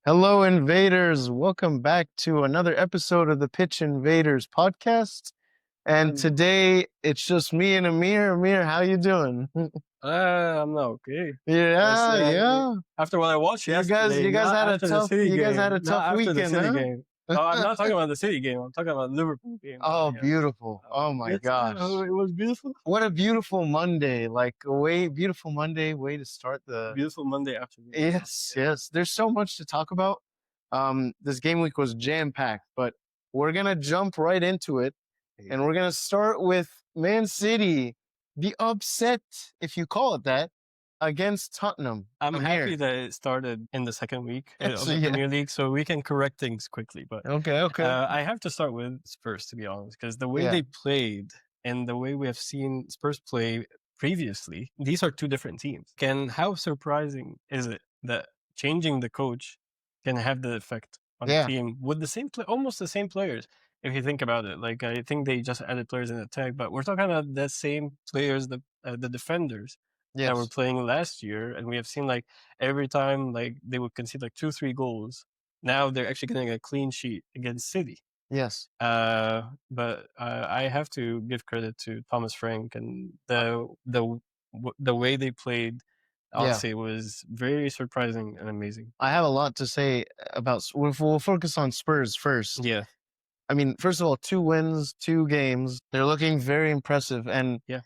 Hello, invaders. Welcome back to another episode of the Pitch Invaders podcast. And today it's just me and Amir. Amir, how you doing? I'm not okay. Yeah. After what I watched yesterday, You guys not had a after the tough City you guys game, had a not tough after the weekend, City huh? game. No, I'm not talking about the City game. I'm talking about Liverpool game. Oh, Yeah. beautiful. Oh my gosh. It was beautiful. What a beautiful Monday. Beautiful Monday way to start the Beautiful Monday afternoon. Yes. There's so much to talk about. This game week was jam-packed, but we're gonna jump right into it. And we're going to start with Man City, the upset, if you call it that, against Tottenham. I'm Amir. happy that it started in the second week of So, the yeah. Premier League, so we can correct things quickly. But Okay. I have to start with Spurs, to be honest, because the way Yeah. they played and the way we have seen Spurs play previously, these are two different teams. And how surprising is it that changing the coach can have the effect on Yeah. a team with the same almost the same players? If you think about it, like I think they just added players in attack, but we're talking about the same players, the defenders that were Yes. playing last year, and we have seen like every time like they would concede like 2-3 goals. Now they're actually getting a clean sheet against City. Yes. But I have to give credit to Thomas Frank and the way they played. Honestly, it was very surprising and amazing. I have a lot to say about. We'll focus on Spurs first. Yeah, I mean, first of all, 2 wins, 2 games. They're looking very impressive, and yeah.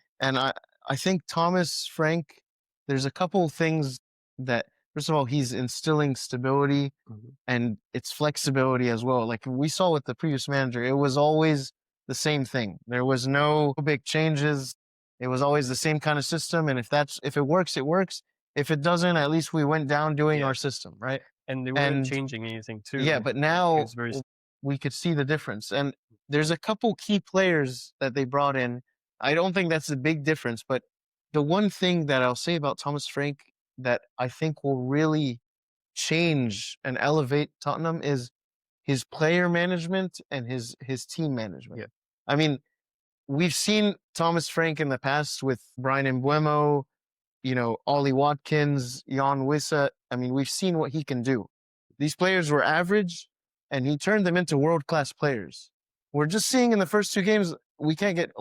I think Thomas Frank. There's a couple things that, first of all, he's instilling stability, Mhm. and it's flexibility as well. Like we saw with the previous manager, it was always the same thing. There was no big changes. It was always the same kind of system, and if it works, it works. If it doesn't, at least we went down doing Yeah. our system, right? And they weren't changing anything too. Yeah, but It now was very we could see the difference. And there's a couple key players that they brought in. I don't think that's a big difference, but the one thing that I'll say about Thomas Frank that I think will really change and elevate Tottenham is his player management and his team management. Yeah. I mean, we've seen Thomas Frank in the past with Brian Mbeumo, Ollie Watkins, Jan Wissa. I mean, we've seen what he can do. These players were average, and he turned them into world-class players. We're just seeing in the first 2 games, we can't get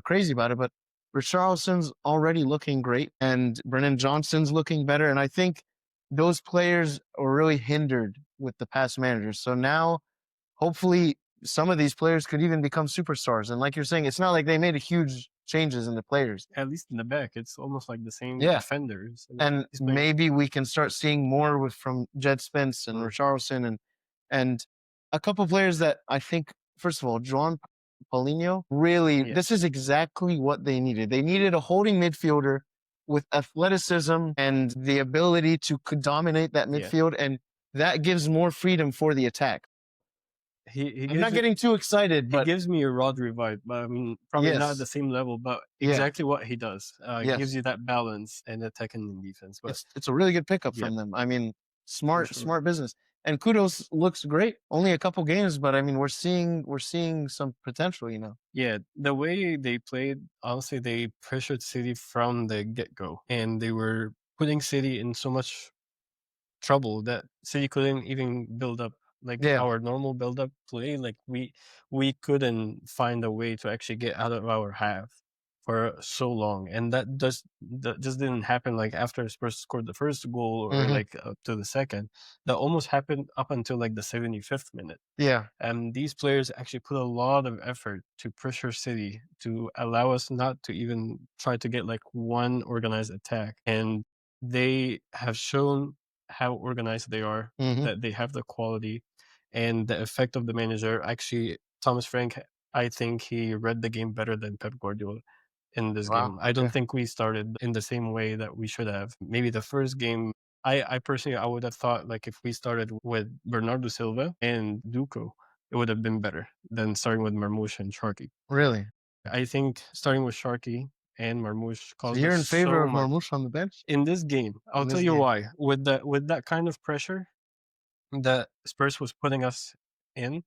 crazy about it, but Richarlison's already looking great, and Brennan Johnson's looking better. And I think those players are really hindered with the past managers. So now, hopefully, some of these players could even become superstars. And like you're saying, it's not like they made a huge changes in the players. at least in the back. It's almost like the same Yeah. defenders. And maybe we can start seeing more from Jed Spence and Richarlison and a couple players that I think, first of all, João Paulinho, really, this is exactly what they needed. They needed a holding midfielder with athleticism and the ability to dominate that midfield, and that gives more freedom for the attack. I'm not getting too excited, but he gives me a Rodri vibe. But I mean, probably not at the same level, but exactly what he does. He gives you that balance and attacking and defense. But it's a really good pickup from them. I mean, smart business. And Kudos looks great. Only a couple games, but I mean, we're seeing some potential. Yeah, the way they played, honestly, they pressured City from the get-go, and they were putting City in so much trouble that City couldn't even build up our normal build-up play. Like we couldn't find a way to actually get out of our half for so long, and that just didn't happen. Like after Spurs scored the first goal or like up to the second, that almost happened up until like the 75th minute. Yeah. And these players actually put a lot of effort to pressure City to allow us not to even try to get like one organized attack. And they have shown how organized they are, that they have the quality and the effect of the manager. Actually, Thomas Frank, I think he read the game better than Pep Guardiola in this game. I don't think we started in the same way that we should have. Maybe the first game, I personally, I would have thought like if we started with Bernardo Silva and Duco, it would have been better than starting with Marmoush and Sharky. Really? I think starting with Sharky and Marmoush caused So you're in favor of much. Marmoush on the bench? In this game, I'll tell you why. With that kind of pressure that Spurs was putting us in,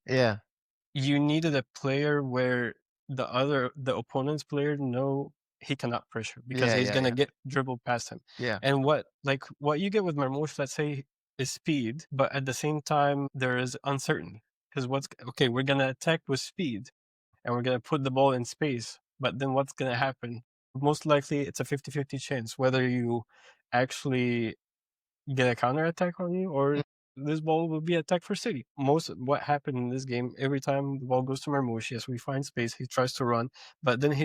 you needed a player where the opponent's player know he cannot pressure because he's gonna get dribbled past him. Yeah. And what you get with Marmoush, let's say is speed, but at the same time there is uncertainty. Because we're gonna attack with speed and we're gonna put the ball in space, but then what's gonna happen? Most likely it's a 50-50 chance whether you actually get a counter attack on you or this ball will be attacked for City. Most what happened in this game, every time the ball goes to Marmoush, yes, we find space, he tries to run, but then he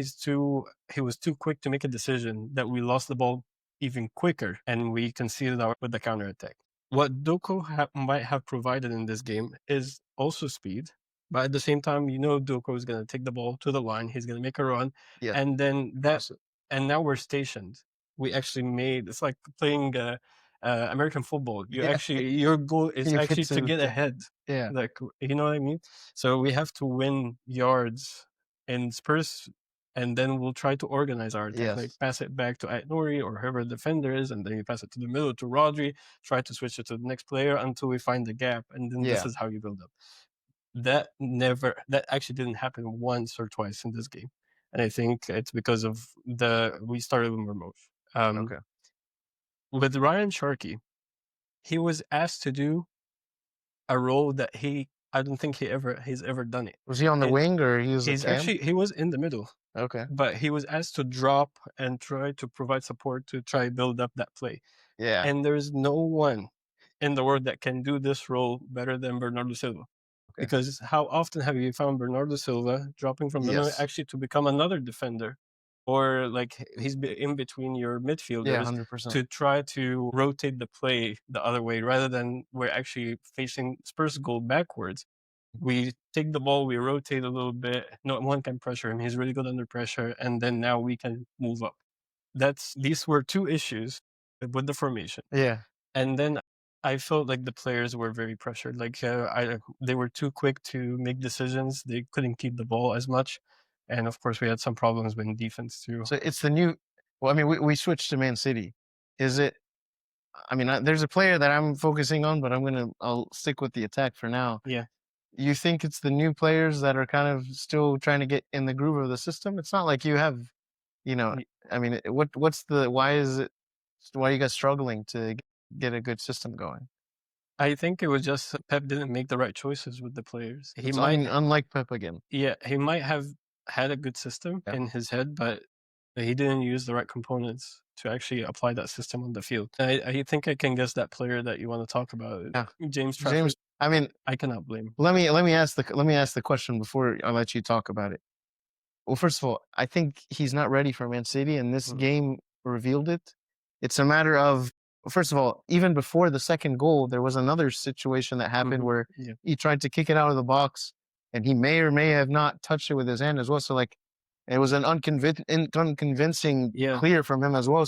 was too quick to make a decision that we lost the ball even quicker and we conceded our with the counter attack. What might have provided in this game is also speed, but at the same time, Doko is going to take the ball to the line, he's going to make a run, Yeah. and then and now we're stationed. We actually it's like playing American football. Your goal is You actually get to get to ahead. yeah. Like, you know what I mean? So we have to win yards in Spurs, and then we'll try to organize our attack. Like Yes. pass it back to Aït-Nouri or whoever the defender is, and then you pass it to the middle to Rodri. Try to switch it to the next player until we find the gap, and then this Yeah. is how you build up. That actually didn't happen once or twice in this game, and I think it's because of we started with Mermoz. Okay. With Ryan Sharkey, he was asked to do a role that I don't think he's ever done it. Was he on the wing or he was a cam? He was in the middle, Okay. but he was asked to drop and try to provide support to try build up that play. Yeah. And there's no one in the world that can do this role better than Bernardo Silva. Okay. Because how often have you found Bernardo Silva dropping from the middle actually to become another defender? Or like he's in between your midfielders 100%. to try to rotate the play the other way rather than we're actually facing Spurs goal backwards. We take the ball, we rotate a little bit. No one can pressure him. He's really good under pressure, and then now we can move up. These were two issues with the formation. Yeah. And then I felt like the players were very pressured. Like they were too quick to make decisions. They couldn't keep the ball as much, and of course we had some problems with defense too. So it's the new. Well, I mean, we switched to Man City. Is it? I mean, there's a player that I'm focusing on, but I'll stick with the attack for now. Yeah. You think it's the new players that are kind of still trying to get in the groove of the system? It's not like you have, I mean, why are you guys struggling to get a good system going? I think it was just Pep didn't make the right choices with the players. Unlike Pep again. Yeah, he might have had a good system in his head, but he didn't use the right components to actually apply that system on the field. I think I can guess that player that you want to talk about. Yeah. James Trafford. I mean, I cannot blame. Let me ask the question before I let you talk about it. Well, first of all, I think he's not ready for Man City, and this game revealed it. It's a matter of, first of all, even before the second goal, there was another situation that happened where he tried to kick it out of the box, and he may or may have not touched it with his hand as well. So, like, it was an unconvincing clear from him as well.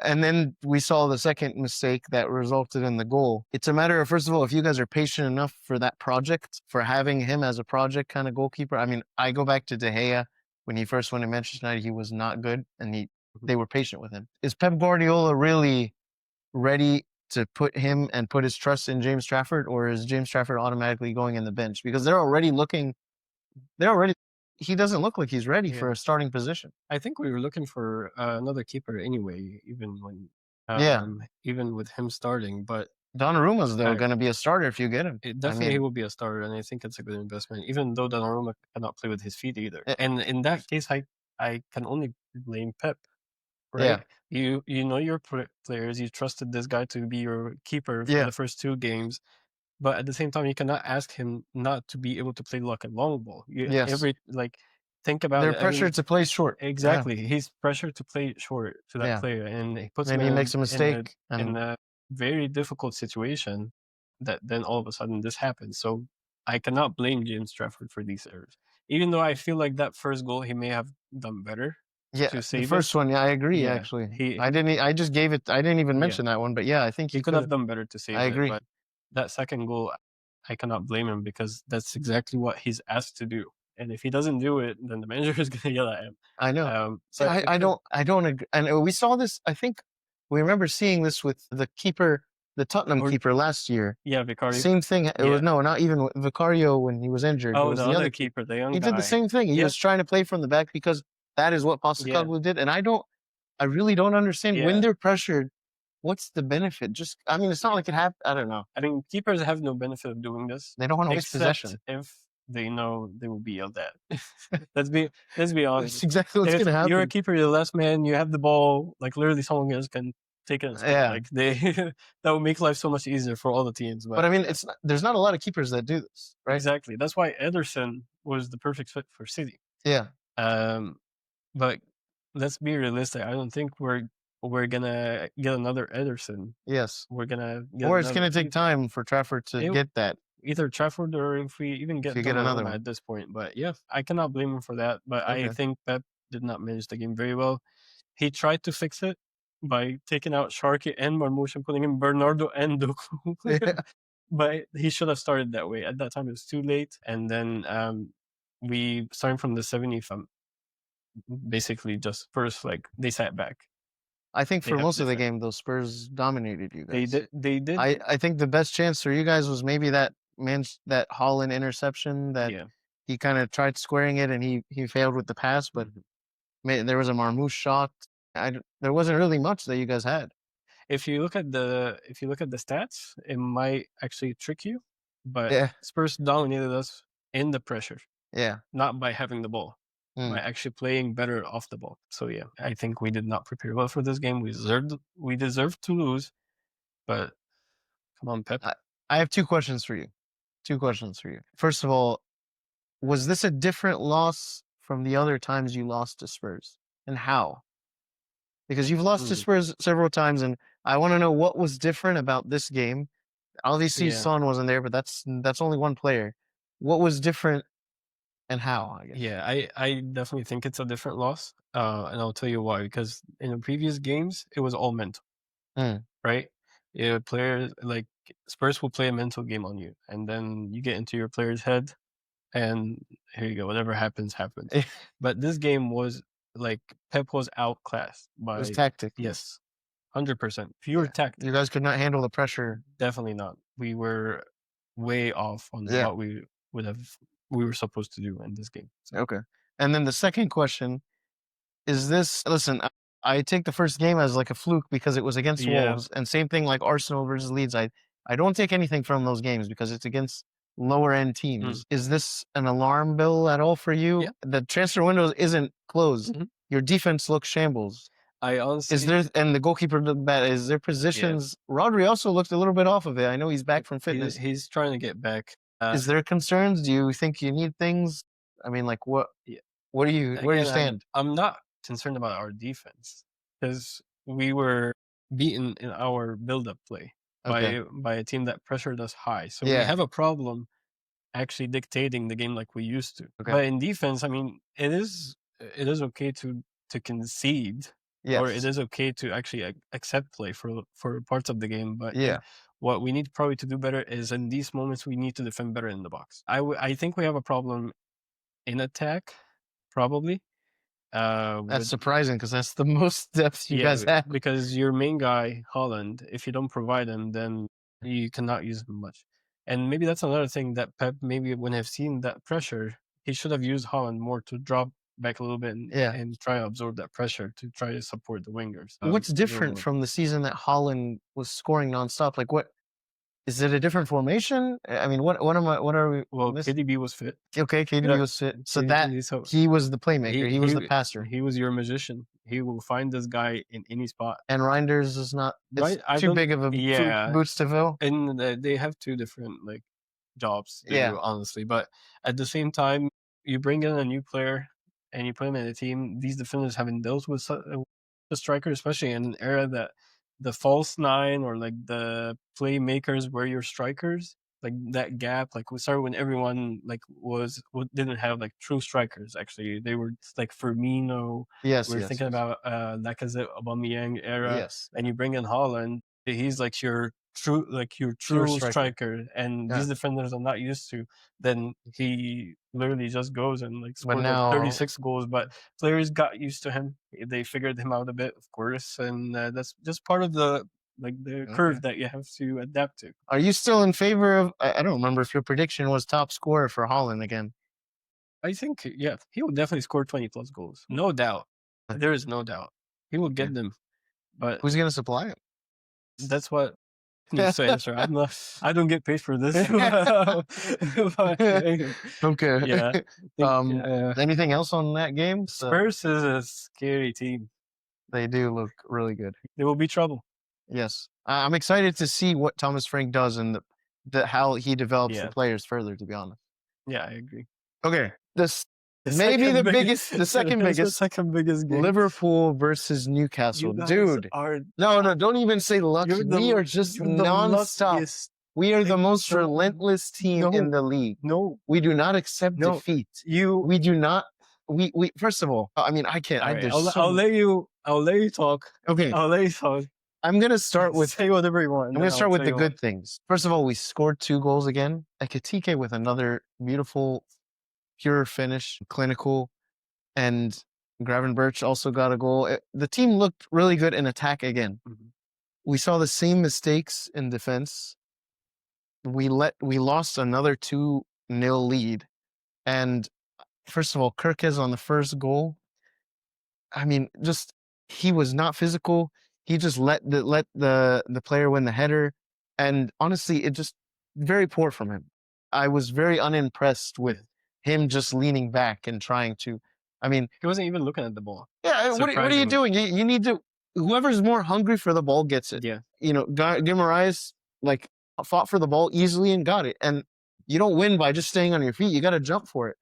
And then we saw the second mistake that resulted in the goal. It's a matter of, first of all, if you guys are patient enough for that project, for having him as a project kind of goalkeeper. I mean, I go back to De Gea. When he first went to Manchester United, he was not good, and they were patient with him. Is Pep Guardiola really ready to put his trust in James Trafford, or is James Trafford automatically going in the bench? Because he doesn't look like he's ready for a starting position. I think we were looking for another keeper anyway, even with him starting. But Donnarumma's going to be a starter if you get him. He will be a starter, and I think it's a good investment. Even though Donnarumma cannot play with his feet either, and in that case, I can only blame Pep. Right? Yeah. You know your players. You trusted this guy to be your keeper for the first two games. But at the same time, you cannot ask him not to be able to play like a long ball. Think about They're pressured to play short. Exactly. Yeah. He's pressured to play short to that player, and he puts him he makes a mistake in a very difficult situation. That then all of a sudden this happens. So I cannot blame James Trafford for these errors, even though I feel like that first goal he may have done better. Yeah, the first one. Yeah, I agree. Yeah, actually, I didn't even mention that one, but yeah, I think he could have done better to save it. I agree. But that second goal, I cannot blame him because that's exactly what he's asked to do. And if he doesn't do it, then the manager is going to yell at him. I know. So I don't agree. And we saw this. I think we remember seeing this with the keeper, the Tottenham keeper last year. Yeah, Vicario. Same thing. It was not even Vicario when he was injured. Oh, it was the other keeper, the young guy. He did the same thing. He was trying to play from the back because that is what Postecoglou did. And I really don't understand when they're pressured. What's the benefit? Just, I mean, it's not like it happened. I don't know. I mean, keepers have no benefit of doing this, They don't want to waste except possession. if they know they will be yelled at. let's be honest. That's exactly what's If gonna you're a happen. keeper, you're the last man, you have the ball, like literally someone else can take it and score. Yeah. Like they that would make life so much easier for all the teams. But I mean, it's not, there's not a lot of keepers that do this, right? exactly. That's why Ederson was the perfect fit for City. Yeah. But let's be realistic. I don't think we're gonna get another Ederson. Yes. We're gonna get Or it's another gonna take time for Trafford to It- get that. either Trafford or if we even get you get another Donnarumma one. at this point. But yeah, I cannot blame him for that. But I Okay. think Pep did not manage the game very well. He tried to fix it by taking out Sharky and Marmoush and putting in Bernardo and Doku. Yeah. But he should have started that way. At that time, it was too late. And then we starting from the 70th, basically just first like they sat back. I think They for have most of the different- game, those Spurs dominated you guys. They did. I think the best chance for you guys was maybe that that Holland interception that yeah. he kind of tried squaring it and he failed with the pass, but there was a Marmouche shot. There wasn't really much that you guys had. If you look at the stats, it might actually trick you, but Yeah. Spurs dominated us in the pressure, Yeah. not by having the ball, by actually playing better off the ball. So yeah, I think we did not prepare well for this game. We deserved to lose, but come on, Pep. I have two questions for you. First of all, was this a different loss from the other times you lost to Spurs, and how? Because you've lost to Spurs several times, and I want to know what was different about this game. Obviously, Yeah. Son wasn't there, but that's only one player. What was different, and how? I guess. Yeah, I definitely think it's a different loss, and I'll tell you why. Because in the previous games, it was all mental, right? Yeah, players like Spurs will play a mental game on you, and then you get into your player's head, and here you go. Whatever happens, happens. But this game was like Pep was outclassed by It was tactic. yes, 100%. Pure tactic. You guys could not handle the pressure. Definitely not. We were way off on what we were supposed to do in this game. So. Okay. And then the second question is this. Listen, I take the first game as like a fluke because it was against Wolves, and same thing like Arsenal versus Leeds. I don't take anything from those games because it's against lower end teams. Is this an alarm bell at all for you? Yeah. The transfer window isn't closed. Your defense looks shambles. I honestly and the goalkeeper looked bad. Is there positions? Rodri also looked a little bit off of it. I know he's back from fitness. He's trying to get back. Is there concerns? Do you think you need things? I mean, like what? Where do you stand? I'm not concerned about our defense because we were beaten in our build-up play by a team that pressured us high. So we have a problem actually dictating the game like we used to. But in defense, I mean, it is okay to concede, or it is okay to actually accept play for parts of the game. But what we need probably to do better is in these moments we need to defend better in the box. I think we have a problem in attack, probably. That's surprising because that's the most depth you guys have. Because your main guy, Holland, if you don't provide him, then you cannot use him much. And maybe that's another thing that Pep, maybe when I've seen that pressure, he should have used Holland more to drop back a little bit and try to absorb that pressure to try to support the wingers. What's different from the season that Holland was scoring nonstop? Like what? Is it a different formation? I mean, what are we? Well, KDB was fit. Okay, KDB was fit. So he was the playmaker. He was the passer. He was your magician. He will find this guy in any spot. And Reinders is not too big of a boots to fill. And they have two different jobs to do, honestly. But at the same time, you bring in a new player and you put him in a team. These defenders haven't dealt with the striker, especially in an era that the false nine or like the playmakers were your strikers, like that gap. Like we started when everyone didn't have like true strikers. Actually, they were like Firmino. We're thinking about Lacazette, Aubameyang era, and you bring in Holland. He's like your true striker, and these defenders are not used to. Then he literally just goes and scored 36 goals. But players got used to him. They figured him out a bit, of course, and that's just part of the curve that you have to adapt to. Are you still in favor of? I don't remember if your prediction was top scorer for Holland again. I think he will definitely score 20 plus goals, no doubt. There is no doubt he will get them. But who's going to supply him? That's what needs to answer. I'm not. I don't get paid for this. But, Okay. yeah. I think, Anything else on that game? Spurs is a scary team. They do look really good. They will be trouble. Yes, I'm excited to see what Thomas Frank does and how he develops the Yeah. players further. To be honest. Yeah, I agree. Okay, this The maybe second the biggest- biggest, the second that's the biggest. second biggest game. Liverpool versus Newcastle, You guys dude. are No, don't even say lucky. you're the We are just you're the non-stop. luckiest. We are the Like, most no, relentless team in the league. No, We do not accept no. defeat. You. We do not. We first of all, I mean, I can't. All right, there's I'll let you. I'll let you talk. Okay, I'll let you talk. I'm gonna start with. Say whatever you want. I'm gonna start with the good things. First of all, we scored 2 goals again. Ekitike with another beautiful, pure finish, clinical, and Gravenberch also got a goal. The team looked really good in attack again. Mm-hmm. We saw the same mistakes in defense. We lost another 2-0 lead. And first of all, Kirkes on the first goal. I mean, just he was not physical. He just let the player win the header. And honestly, it just very poor from him. I was very unimpressed with him just leaning back and trying to. I mean, he wasn't even looking at the ball. Yeah, what are you doing? You need to. Whoever's more hungry for the ball gets it. Yeah. You know, Guimaraes like fought for the ball easily and got it. And you don't win by just staying on your feet. You got to jump for it.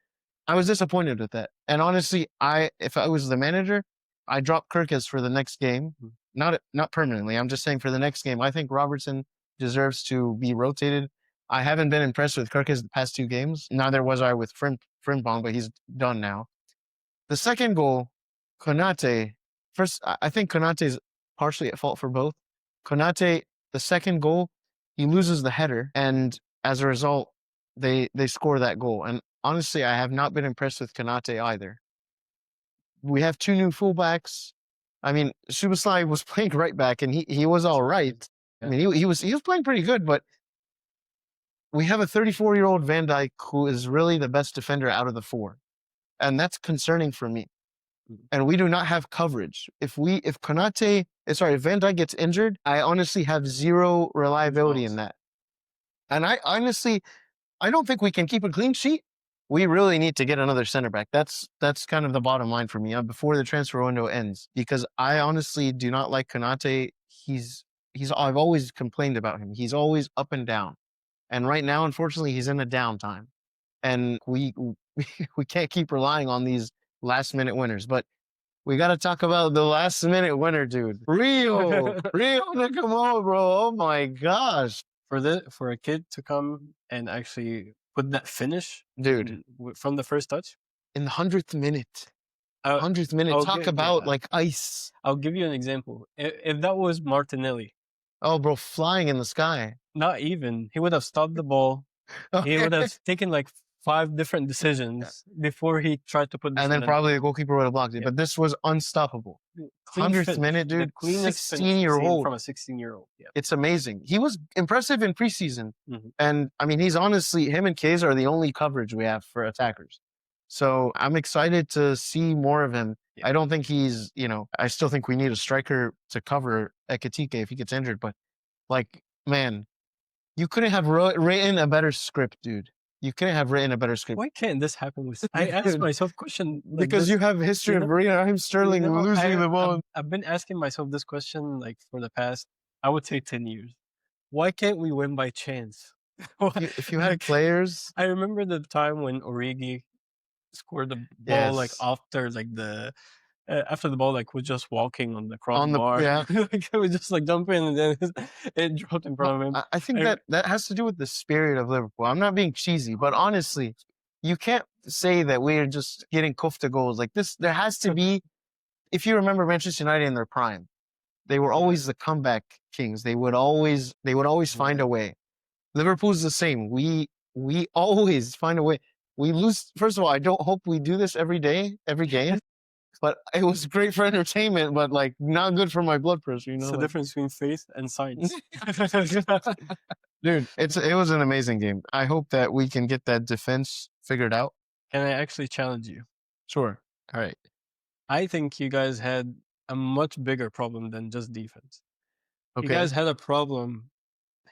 I was disappointed with that. And honestly, if I was the manager, I dropped Kirkes for the next game. Not permanently. I'm just saying for the next game. I think Robertson deserves to be rotated. I haven't been impressed with Kirkes the past 2 games. Neither was I with Frimpong, but he's done now. The second goal, Konate. First, I think Konate is partially at fault for both. Konate, the second goal, he loses the header, and as a result, they score that goal. And honestly, I have not been impressed with Konate either. We have 2 new fullbacks. I mean, Szoboszlai was playing right back, and he was all right. I mean, he was playing pretty good, but we have a 34-year-old Van Dijk who is really the best defender out of the 4, and that's concerning for me. And we do not have coverage. If Van Dijk gets injured, I honestly have zero reliability in that. And I don't think we can keep a clean sheet. We really need to get another center back. That's kind of the bottom line for me before the transfer window ends, because I honestly do not like Konate. I've always complained about him. He's always up and down. And right now, unfortunately, he's in a downtime. And we can't keep relying on these last-minute winners. But we got to talk about the last-minute winner, dude. Rio Nakamura, bro. Oh, my gosh. For a kid to come and actually put that finish, dude, from the first touch. In the 100th minute. 100th minute. Talk about, like, ice. I'll give you an example. If that was Martinelli. Oh, bro, flying in the sky. Not even. He would have stopped the ball. He would have taken like 5 different decisions before he tried to put this. And then probably the goalkeeper would have blocked it. But this was unstoppable. 100th minute, dude. 16-year-old. From a 16-year-old. Yeah. It's amazing. He was impressive in preseason. And, I mean, he's honestly, him and Kayser are the only coverage we have for attackers. So I'm excited to see more of him. Yeah. I don't think he's, I still think we need a striker to cover Ekitike if he gets injured. But, like, man, you couldn't have written a better script, dude. You couldn't have written a better script. Why can't this happen with? I asked myself a question like because you have a history of Raheem Sterling losing the ball. I've been asking myself this question like for the past, I would say 10 years. Why can't we win by chance? If you had players, I remember the time when Origi scored the ball like after like after the ball like was just walking on the crossbar. Yeah, like, it was just like jumping and then it dropped in front of him. I think that has to do with the spirit of Liverpool. I'm not being cheesy, but honestly, you can't say that we're just getting kofta goals like this. There has to be. If you remember Manchester United in their prime, they were always the comeback kings. They would always find a way. Liverpool's the same. We always find a way. We lose. First of all, I don't hope we do this every game. But it was great for entertainment, but like not good for my blood pressure. It's the difference between faith and science. Dude, it was an amazing game. I hope that we can get that defense figured out. Can I actually challenge you? Sure. All right. I think you guys had a much bigger problem than just defense. You Okay. guys had a problem,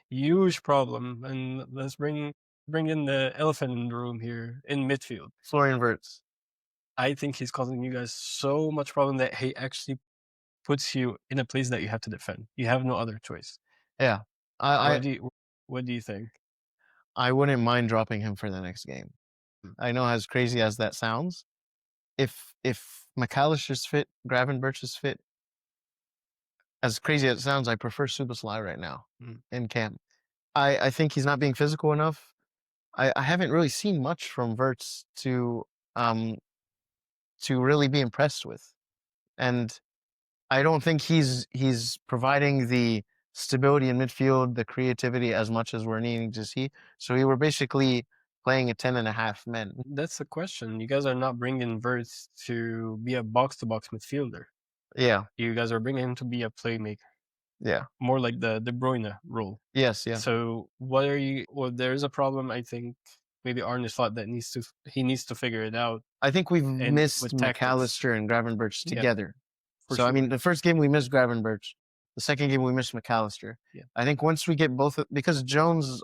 huge problem, and let's bring in the elephant in the room here in midfield. Florian Wirtz. I think he's causing you guys so much problem that he actually puts you in a place that you have to defend. You have no other choice. Yeah. What I do you what do you think? I wouldn't mind dropping him for the next game. Mm. I know as crazy as that sounds, if McAllister's fit, Gravenberch is fit, as crazy as it sounds, I prefer Subasly right now Mm. in camp. I think he's not being physical enough. I haven't really seen much from Wirtz um to really be impressed with. And I don't think he's providing the stability in midfield, the creativity as much as we're needing to see. So we were basically playing a 10.5 men. That's the question. You guys are not bringing Verts to be a box-to-box midfielder. Yeah, You guys are bringing him to be a playmaker, yeah, more like the De Bruyne role. yes, yeah. So what are you? Well, there's a problem. I think maybe Arne thought that he needs to figure it out I think we've and missed with tactics. McAllister and Gravenberch Yeah, together. for So I sure. mean, the first game we missed Gravenberch, the second game we missed McAllister. Yeah. I think once we get both, because Jones,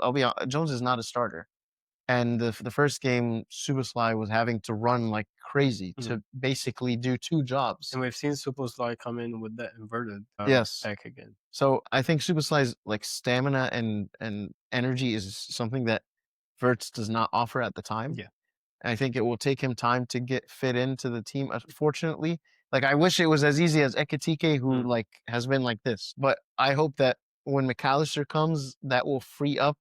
Jones is not a starter. And the first game, Subasly was having to run like crazy Mhm. to basically do two jobs. And we've seen Supposlai come in with that inverted Yes. back again. So I think Subasly's like stamina and energy is something that Verts does not offer at the time. Yeah. And I think it will take him time to get fit into the team. Unfortunately, like I wish it was as easy as Ekitike, who Mm. like has been like this. But I hope that when McAllister comes, that will free up,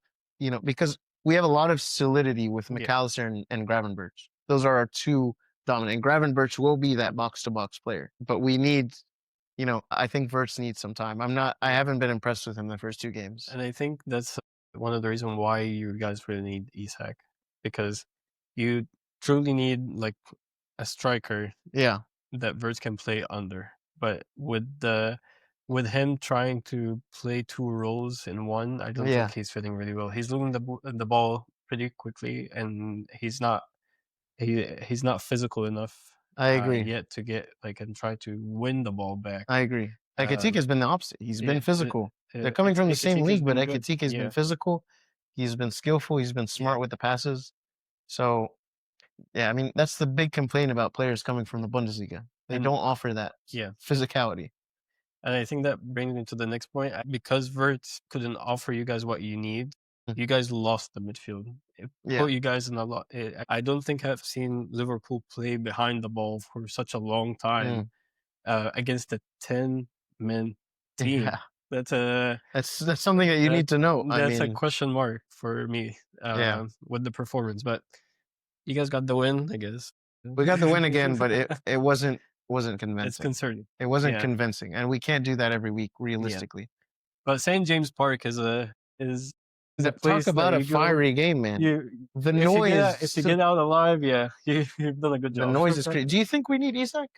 because we have a lot of solidity with Yeah. McAllister and Gravenberch. Those are our two dominant. And Gravenberch will be that box to box player. But we need, I think Verts needs some time. I haven't been impressed with him the first two games. And I think that's one of the reasons why you guys really need Isak, because you truly need like a striker Yeah. that Verts can play under. But with him trying to play two roles in one, I don't Yeah. think he's fitting really well. He's losing the ball pretty quickly, and he's not physical enough I agree. yet to get like and try to win the ball back. I agree. Ekitike has been the opposite. He's been physical. They're coming from the same Ekitike's league, but been good. Ekitike has Yeah. been physical. He's been skillful. He's been smart with the passes. So, yeah, I mean, that's the big complaint about players coming from the Bundesliga. They And- don't offer that Yeah. physicality. And I think that brings me to the next point. Because Verts couldn't offer you guys what you need, Mm. you guys lost the midfield. It Yeah. put you guys in a lot. I don't think I've seen Liverpool play behind the ball for such a long time against a 10-man team. Yeah. That's That's something that you need to know. That's I a mean, question mark for me Yeah. with the performance. But you guys got the win, I guess. we got the win again, but it wasn't convincing. It's concerning. It wasn't Yeah. convincing, and we can't do that every week realistically. But St. James Park is a place Talk about that a you go, fiery game, man. the The noise. if you get out alive, yeah, you've done a good The job. noise is crazy. Do you think we need Isak?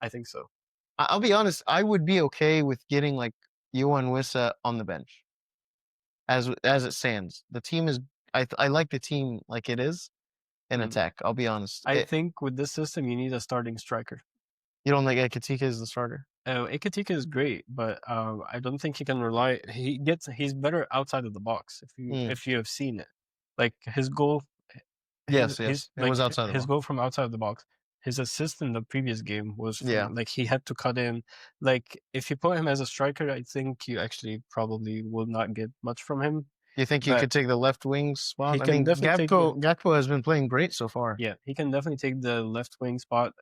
I think so. I'll be honest. I would be okay with getting like Johan Wissa on the bench, as it stands. The team is. I like the team like it is in Mm. attack. I'll be honest. I think with this system, you need a starting striker. You don't think Ekitike is the starter? Ekatika is great, but I don't think he can rely. He's better outside of the box. If you have seen it, like his goal. Yes, it was outside the his box. goal from outside the box. His assist in the previous game was Yeah. like he had to cut in. Like if you put him as a striker, I think you actually probably will not get much from him. You think you But could take the left wing spot? he I can mean, definitely take Gakpo has been playing great so far. Yeah, he can definitely take the left wing spot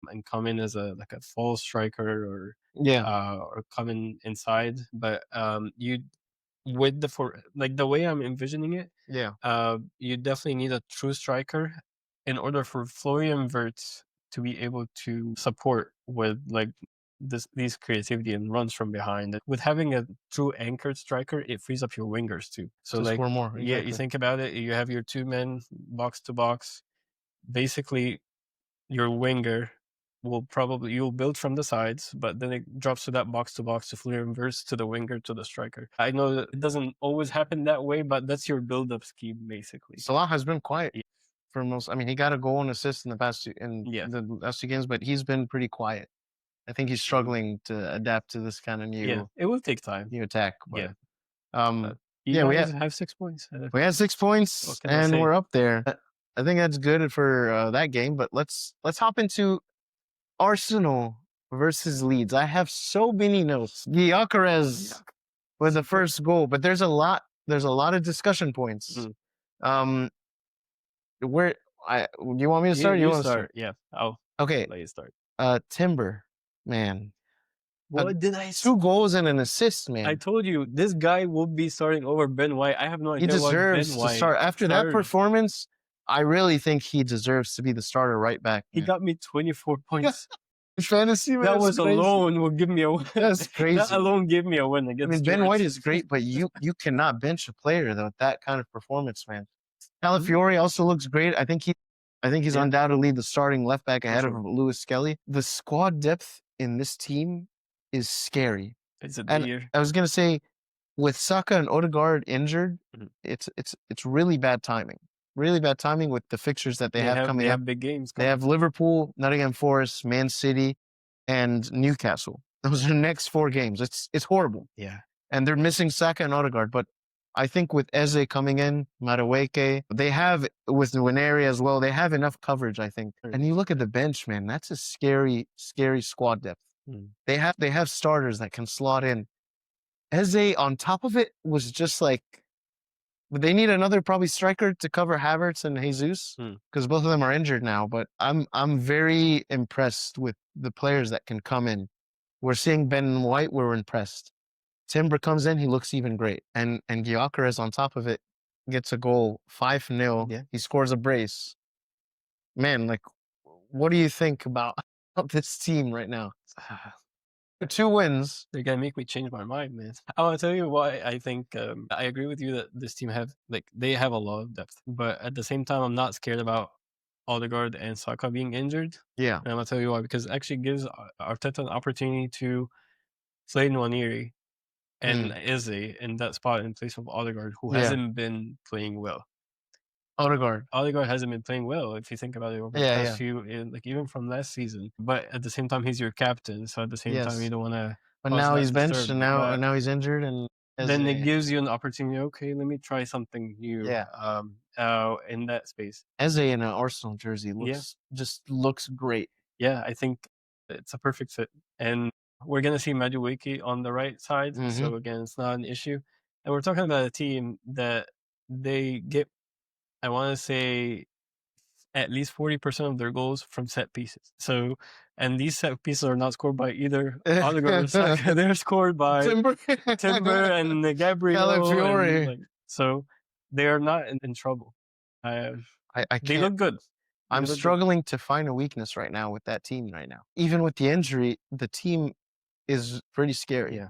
and come in as a false striker or come in inside. But you with the way I'm envisioning it, Yeah. you definitely need a true striker in order for Florian Wirtz to be able to support with like these creativity and runs from behind. With having a true anchored striker, it frees up your wingers too. So To like score more. yeah, you Exactly. think about it, you have your two men box to box. Basically, your winger you'll build from the sides, but then it drops to that box to box to Florian Wirtz to the winger to the striker. I know that it doesn't always happen that way, but that's your build-up scheme basically. Salah has been quiet Yeah. for most. I mean, he got a goal and assist in the last two Yeah. games, but he's been pretty quiet. I think he's struggling to adapt to this kind of Yeah, it will take time. new attack. But Yeah. yeah, You guys have 6 points. we had 6 points can I and say? we're up there. I think that's good for that game. But let's hop into Arsenal versus Leeds. I have so many notes. Gyökeres with the first goal, but there's a lot of discussion points. Where do you want me to start? You want to start. Yeah. I'll Okay. let you start. Timber, man. What did I 2 goals and an assist, man. I told you this guy will be starting over Ben White. I have no He idea why deserves Ben to White start after that started. performance. I really think he deserves to be the starter right back. He got me 24 points. Fantasy, man, that was crazy. alone will give me a win. That's crazy. That alone gave me a win against I mean, George. Ben White is great, but you cannot bench a player though with that kind of performance, man. Calafiori also looks great. I think he's undoubtedly the starting left back ahead of Lewis Skelly. The squad depth in this team is scary. It's a and year. I was gonna say, with Saka and Odegaard injured, it's really bad timing. Really bad timing with the fixtures that they have coming up. They have big games. They have Liverpool, Nottingham Forest, Man City, and Newcastle. Those are the next 4 games. It's horrible. Yeah. And they're missing Saka and Odegaard. But I think with Eze coming in, Madueke, they have, with Nwaneri as well, they have enough coverage, I think. And you look at the bench, man, that's a scary, scary squad depth. They have starters that can slot in. Eze, on top of it, was just like, they need another probably striker to cover Havertz and Jesus because both of them are injured now. But I'm very impressed with the players that can come in. We're seeing Ben White. We're impressed. Timber comes in. He looks even great. And Gyökeres on top of it gets a goal, 5-0. Yeah. He scores a brace. Man, like, what do you think about this team right now? 2 wins. They're gonna make me change my mind, man. I want to tell you why I think I agree with you that this team they have a lot of depth, but at the same time, I'm not scared about Odegaard and Saka being injured. Yeah, and I'm gonna tell you why, because it actually gives Arteta an opportunity to play Nwaneri and Eze in that spot in place of Odegaard, who hasn't been playing well. Odegaard hasn't been playing well if you think about it over the past few, like even from last season. But at the same time, he's your captain, so at the same time, you don't want to. But now he's benched, and now he's injured, and then it gives you an opportunity. Okay, let me try something new. In that space, Eze in an Arsenal jersey looks great. Yeah, I think it's a perfect fit, and we're gonna see Madueke on the right side. So again, it's not an issue. And we're talking about a team that they get, I want to say, at least 40% of their goals from set pieces. So, and these set pieces are not scored by either Odegaard or Saka. They're scored by Timber and Gabriel. Calafiori. So they are not in trouble. They look good. I'm struggling to find a weakness right now with that team right now. Even with the injury, the team is pretty scary. Yeah.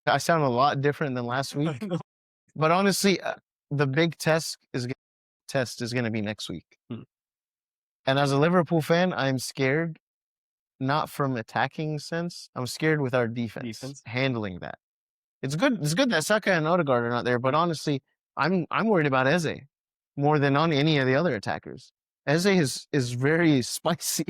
I sound a lot different than last week. But honestly, the big test is going to be next week. And as a Liverpool fan, I'm scared, not from attacking sense. I'm scared with our defense. Handling that. It's good that Saka and Odegaard are not there, but honestly, I'm worried about Eze more than on any of the other attackers. Eze is very spicy.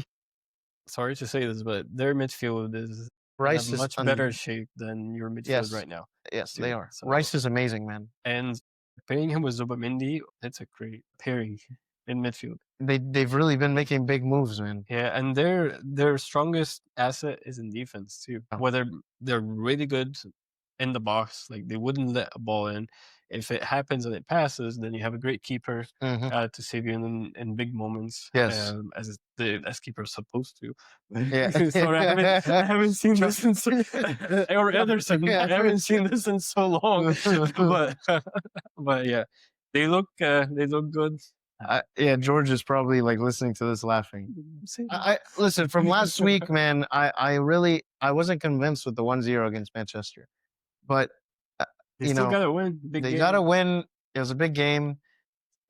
Sorry to say this, but their midfield is Rice in much better shape than your midfield right now. Yes, they are. So, Rice is amazing, man. And pairing him with Zubamendi, it's a great pairing in midfield. They've really been making big moves, man. Yeah, and their strongest asset is in defense too. Whether they're really good in the box, like they wouldn't let a ball in. If it happens and it passes, then you have a great keeper to save you in big moments. Yes, as the keeper's supposed to. Yeah. Sorry, I haven't seen this in so, or Ederson. I haven't seen this in so long. but yeah, they look good. George is probably like listening to this laughing. I listen, from last week, man. I wasn't convinced with the 1-0 against Manchester, but they still gotta win. Gotta win. It was a big game,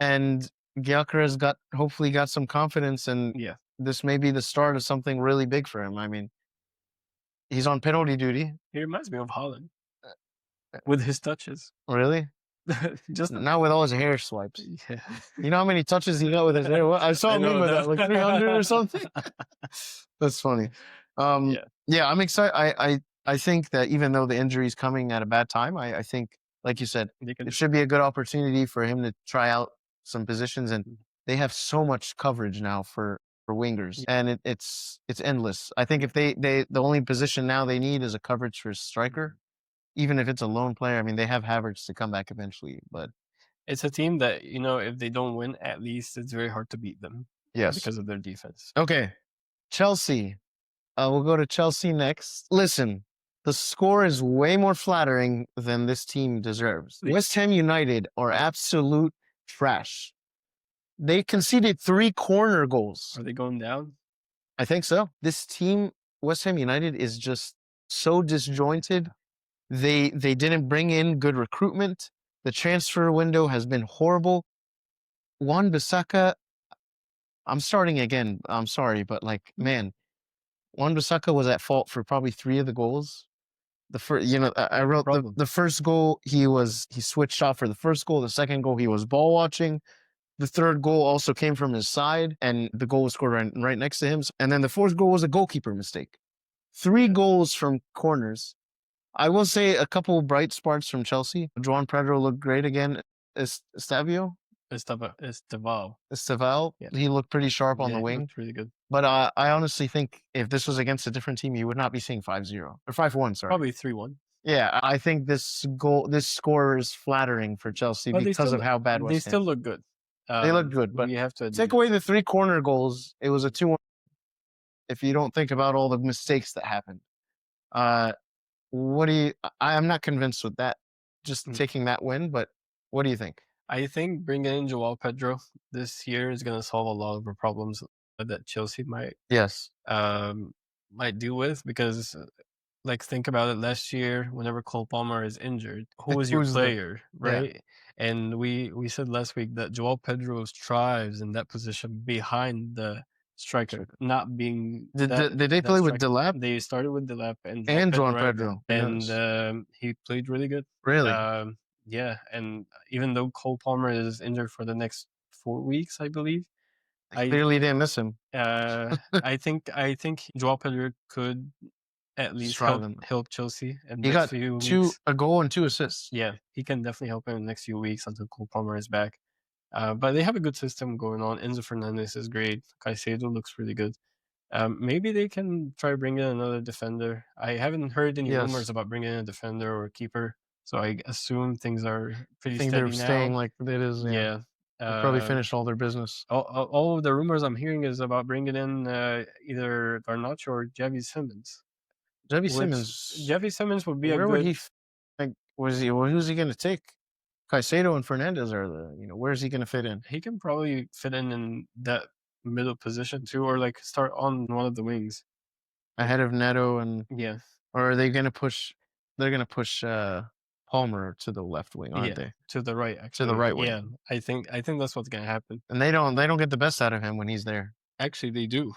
and Gyökeres hopefully got some confidence, and this may be the start of something really big for him. I mean, he's on penalty duty. He reminds me of Haaland with his touches. Really? Just not with all his hair swipes. Yeah. You know how many touches he got with his hair? I saw him with that, like 300 or something. That's funny. Yeah. Yeah, I'm excited. I think that even though the injury is coming at a bad time, I think, like you said, They it can. should be a good opportunity for him to try out some positions. And Mhm. they have so much coverage now for wingers, Yeah. and it's endless. I think if they the only position now they need is a coverage for striker, even if it's a lone player. I mean, they have Havertz to come back eventually, but It's a team that, if they don't win, at least it's very hard to beat them yes. because of their defense. Okay, Chelsea. We'll go to Chelsea next. Listen, the score is way more flattering than this team deserves. The- West Ham United are absolute trash. They conceded 3 corner goals. Are they going down? I think so. This team, West Ham United, is just so disjointed. They didn't bring in good recruitment. The transfer window has been horrible. Wan-Bissaka, I'm starting again. I'm sorry, but man, Wan-Bissaka was at fault for probably 3 of the goals. The first, I That's the wrote problem. the first goal. He switched off for the first goal. The second goal, he was ball watching. The third goal also came from his side, and the goal was scored right next to him. And then the fourth goal was a goalkeeper mistake. 3 Yeah. goals from corners. I will say a couple bright sparks from Chelsea. João Pedro looked great again. Estavio, Estaval, Yeah. he looked pretty sharp on Yeah, the he wing. looked really good. But I honestly think if this was against a different team, you would not be seeing 5-0 or 5-1. Sorry. Probably 3-1. Yeah, I think this score is flattering for Chelsea But because of how bad they West Ham. still look good. They look good, but We have to take admit. away the 3 corner goals, it was a 2-1. If you don't think about all the mistakes that happened, what do you? I'm not convinced with that. Just Mm. taking that win, but what do you think? I think bringing in João Pedro this year is going to solve a lot of the problems that Chelsea Yes, might deal with because think about it. Last year, whenever Cole Palmer is injured, who is your who's player, yeah. right? And we said last week that João Pedro thrives in that position behind the striker, not being Did they play with Delap They started with Delap and and João João Pedro? and Yes. he played really good. Really? Yeah, and even though Cole Palmer is injured for the next 4 weeks, I believe, I Clearly didn't miss him. I think João Pedro could at least Destroy them. help Chelsea in He the next got few weeks. a goal and 2 assists. Yeah, he can definitely help in the next few weeks until Cole Palmer is back. But they have a good system going on. Enzo Fernandez is great. Caicedo looks really good. Maybe they can try bringing in another defender. I haven't heard any rumors Yes. about bringing in a defender or a keeper, so I assume things are I pretty think steady they're now. staying like it is. Yeah. Yeah. They probably finished all their business. All of the rumors I'm hearing is about bringing in either Garnacho or Javi Simmons. Javi Simmons. Javi Simmons would be Where a would good. he? Who's he going to take? Caicedo and Fernandez are where's he going to fit in? He can probably fit in that middle position too, or start on one of the wings Ahead of Neto and yeah. Or are they going to push? They're going to push Palmer to the left wing, aren't they? To the right, actually. To the right wing. Yeah, I think that's what's gonna happen. And they don't get the best out of him when he's there. Actually, they do.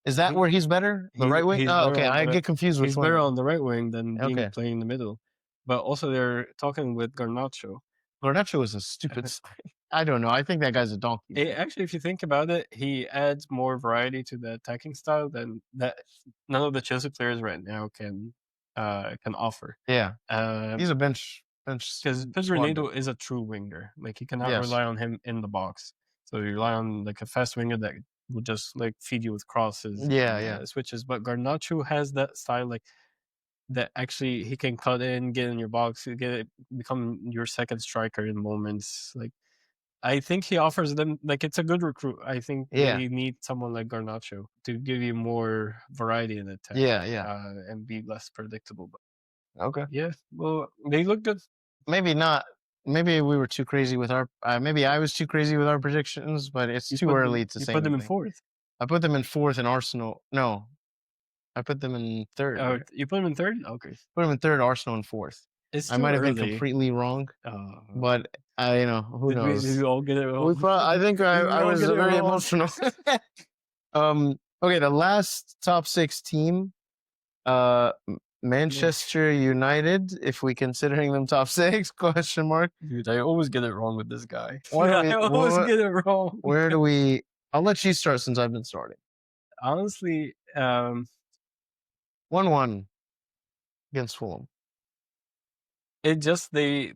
Is that where he's better? The right wing? Oh, okay. I get confused which He's one. better on the right wing than Okay. playing in the middle. But also, they're talking with Garnacho. Garnacho is a stupid. I don't know. I think that guy's a donkey. Actually, if you think about it, he adds more variety to the attacking style than that none of the Chelsea players right now can offer. Yeah, he's a bench because Pedro Neto is a true winger. Like he cannot rely on him in the box. So you rely on a fast winger that will just feed you with crosses. Yeah. Switches. But Garnacho has that style that actually he can cut in, get in your box, become your second striker in moments. I think he offers them it's a good recruit. I think they need someone like Garnacho to give you more variety in attack. Yeah. And be less predictable. But okay. Yeah. Well, they look good. Maybe not. Maybe we were too crazy with our. Maybe I was too crazy with our predictions, but it's too early to say. You put them in fourth. I put them in fourth, and Arsenal. No, I put them in third. Oh, you put them in third? Okay. Put them in third. Arsenal in fourth. I might have been completely wrong, but who knows? Did we all get it wrong? I think I was very emotional. Okay, the last top 6 team, Manchester United. If we considering them top 6? Question mark. Dude, I always get it wrong with this guy. I always get it wrong. Where do we? I'll let you start since I've been starting. Honestly, 1-1 against Fulham. It just they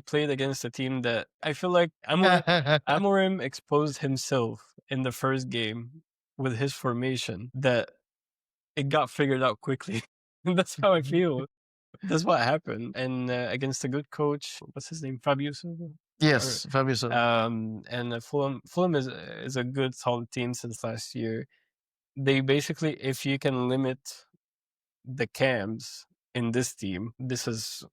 played against a team that I feel like Amorim exposed himself in the first game with his formation that it got figured out quickly. That's how I feel. That's what happened. And against a good coach, what's his name, Fabio Silva? Yes, Fabio. And Fulham is a good solid team since last year. They basically, if you can limit the cams in this team, this is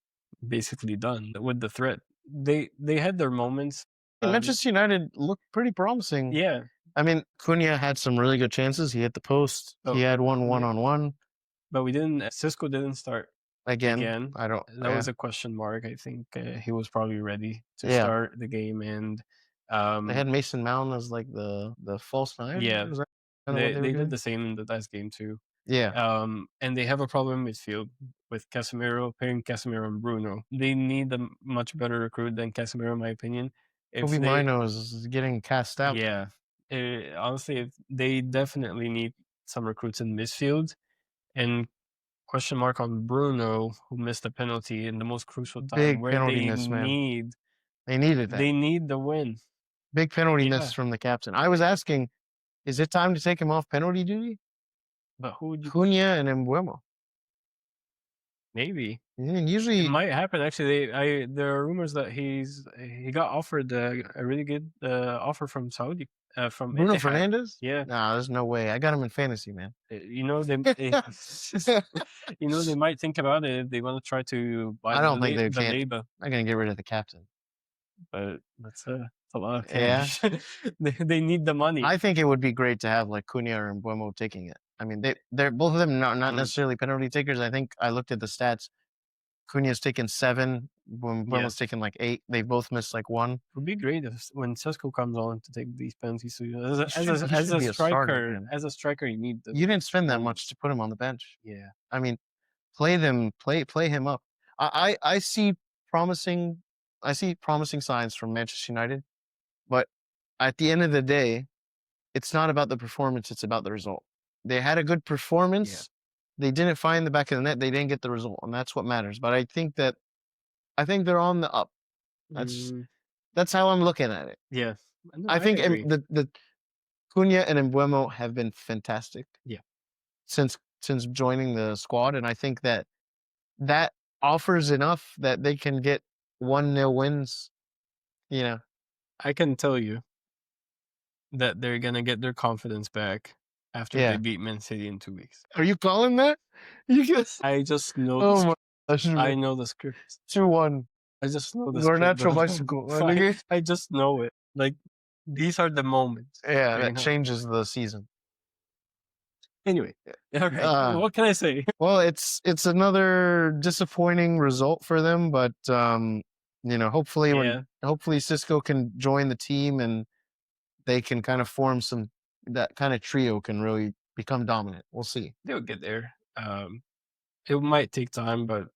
basically done with the threat. They had their moments. Manchester United looked pretty promising. Yeah, I mean, Cunha had some really good chances. He hit the post. He had one on one. But we didn't. Cisco didn't start again. I don't. That was a question mark. I think he was probably ready to Yeah. start the game, and they had Mason Mount as like the false nine. Yeah, Was that they did the same in the last game too. Yeah. And they have a problem in midfield with Casemiro, pairing Casemiro and Bruno. They need a much better recruit than Casemiro, in my opinion. Kobe Mino is getting cast out. Yeah, honestly, they definitely need some recruits in midfield. And question mark on Bruno, who missed a penalty in the most crucial time. Big where penalty they miss, man. They needed that. They need the win. Big penalty miss from the captain. I was asking, is it time to take him off penalty duty? But who would you? Cunha and Mbeumo. Maybe. I mean, usually it might happen. Actually, there are rumors that he got offered a really good offer from Saudi. From Bruno Etihad. Fernandes? Yeah. Nah, there's no way. I got him in fantasy, man. You know they might think about it if they want to try to buy I don't think they can. Labor. I'm gonna get rid of the captain. But that's a lot of cash. Yeah. they need the money. I think it would be great to have like Cunha or Mbeumo taking it. I mean, they're both of them not necessarily penalty takers. I think I looked at the stats. Cunha's taken 7, Mbeumo's taken like 8. They both missed like 1. It would be great when Cisco comes on to take these penalties. So as a striker, you need them. You didn't spend that much to put him on the bench. Yeah. I mean, play him up. I see promising signs from Manchester United, but at the end of the day, it's not about the performance, it's about the result. They had a good performance. Yeah. They didn't find the back of the net. They didn't get the result, and that's what matters. But I think they're on the up. That's how I'm looking at it. Yeah, I think the Cunha and Mbeumo have been fantastic. Yeah, since joining the squad, and I think that offers enough that they can get 1-0 wins. You know, I can tell you that they're gonna get their confidence back after they beat Man City in 2 weeks. Are you calling that? I just know. Oh my gosh, I know the script. 2-1. I just know the script. Natural bicycle. I just know it. Like, these are the moments. Yeah, that changes the season. Anyway, okay. What can I say? Well, it's another disappointing result for them, but hopefully Cisco can join the team and they can kind of form that kind of trio can really become dominant. We'll see. They'll get there. It might take time, but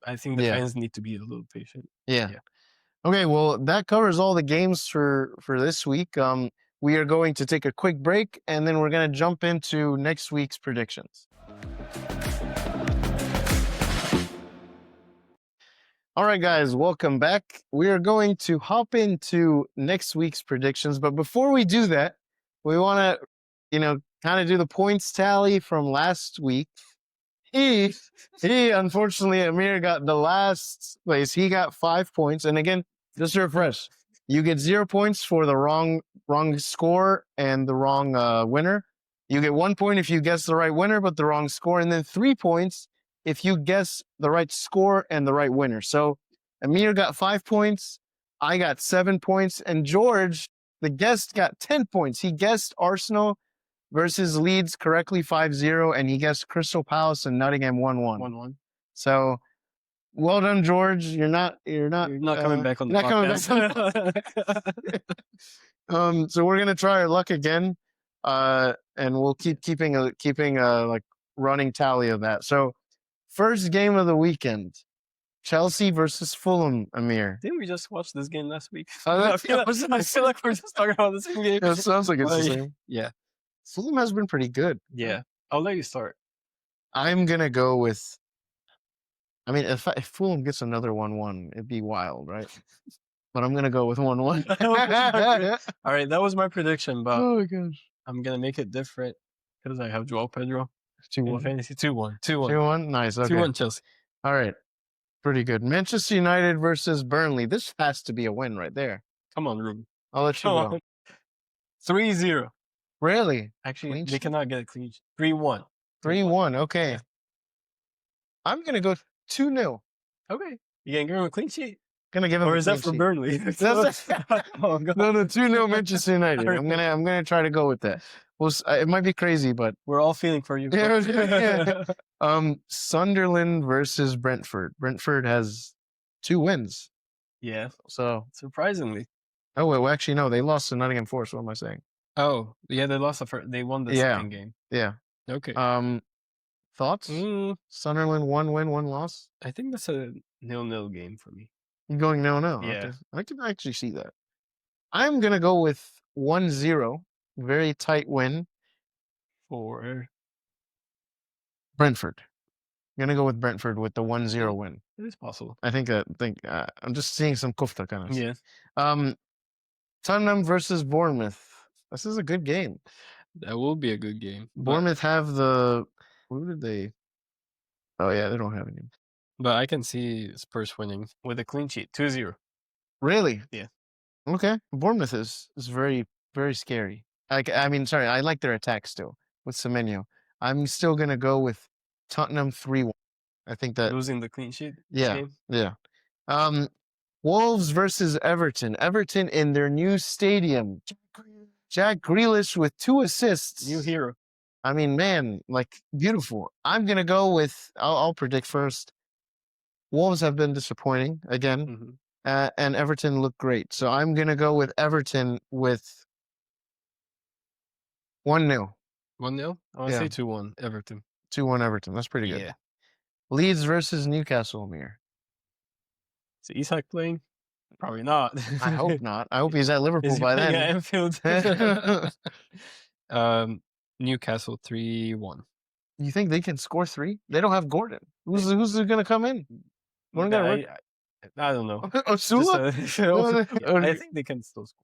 I think the fans need to be a little patient. Yeah. Okay, well, that covers all the games for this week. We are going to take a quick break, and then we're going to jump into next week's predictions. All right, guys, welcome back. We are going to hop into next week's predictions, but before we do that, we want to, kind of do the points tally from last week. He unfortunately, Amir got the last place. He got 5 points, and again, just to refresh, you get 0 points for the wrong score and the wrong winner. You get 1 point if you guess the right winner but the wrong score, and then 3 points if you guess the right score and the right winner. So Amir got 5 points, I got 7 points, and George, the guest, got 10 points. He guessed Arsenal versus Leeds correctly 5-0, and he guessed Crystal Palace and Nottingham 1-1. 1-1. So well done, George. You're not coming back on the podcast. So we're gonna try our luck again, and we'll keeping a like running tally of that. So first game of the weekend, Chelsea versus Fulham. Amir, didn't we just watch this game last week? I feel like we're just talking about the same game. Yeah, it sounds like it's the same. Yeah, Fulham has been pretty good. Yeah, I'll let you start. I'm gonna go with. I mean, if Fulham gets another 1-1, it'd be wild, right? But I'm gonna go with 1-1. All right, that was my prediction, but Oh my gosh. I'm gonna make it different because I have Joao Pedro in 2-1. fantasy. 2-1. 2-1. 2-1. Nice. Okay. 2-1 Chelsea. All right. Pretty good. Manchester United versus Burnley. This has to be a win right there. Come on, Ruben. I'll let you Come go. on. 3-0. Really? Actually, Clean they sheet? cannot get a clean sheet. 3-1. 3-1. Okay. Yeah. I'm gonna go 2-0. Okay. You gonna give him a clean sheet? Gonna give him Or a is that clean for sheet. Burnley? Oh, God. No, 2-0 Manchester United. I'm gonna try to go with that. Well, it might be crazy, but we're all feeling for you. yeah. Sunderland versus Brentford. Brentford has 2 wins. Yeah. So Surprisingly. oh well, actually no, they lost to Nottingham Forest. What am I saying? Oh, yeah, they lost the first. They won the second game. Yeah. Okay. Thoughts? Sunderland 1 win, 1 loss. I think that's a 0-0 game for me. You're going 0-0. Yeah. Okay. I can actually see that. I'm gonna go with 1-0. Very tight win. For Brentford. I'm gonna go with Brentford with the 1-0 win. it is possible. I think I'm just seeing some kufta kind of. Yeah. Tottenham versus Bournemouth. This is a good game. That will be a good game. Bournemouth have the. Who did they? Oh yeah, they don't have any. But I can see Spurs winning with a clean sheet. 2-0. Really? Yeah. Okay. Bournemouth is very very scary. I mean, sorry, I like their attack still with Semenyo. I'm still gonna go with Tottenham 3-1. I think that Losing the clean sheet. yeah, Game. yeah. Wolves versus Everton. Everton in their new stadium. Jack Grealish with 2 assists. New hero. I mean, man, like beautiful. I'm gonna go with. I'll predict first. Wolves have been disappointing again, and Everton look great. So I'm gonna go with Everton with 1-0. 1-0. I want to say 2-1 Everton. 2-1 Everton. That's pretty good. Yeah. Leeds versus Newcastle. Amir. Is Isak playing? Probably not. I hope not. I hope he's at Liverpool Is he by playing then. at Anfield? Newcastle 3-1. You think they can score 3? They don't have Gordon. Who's gonna come in? I don't know. Osula? I think they can still score.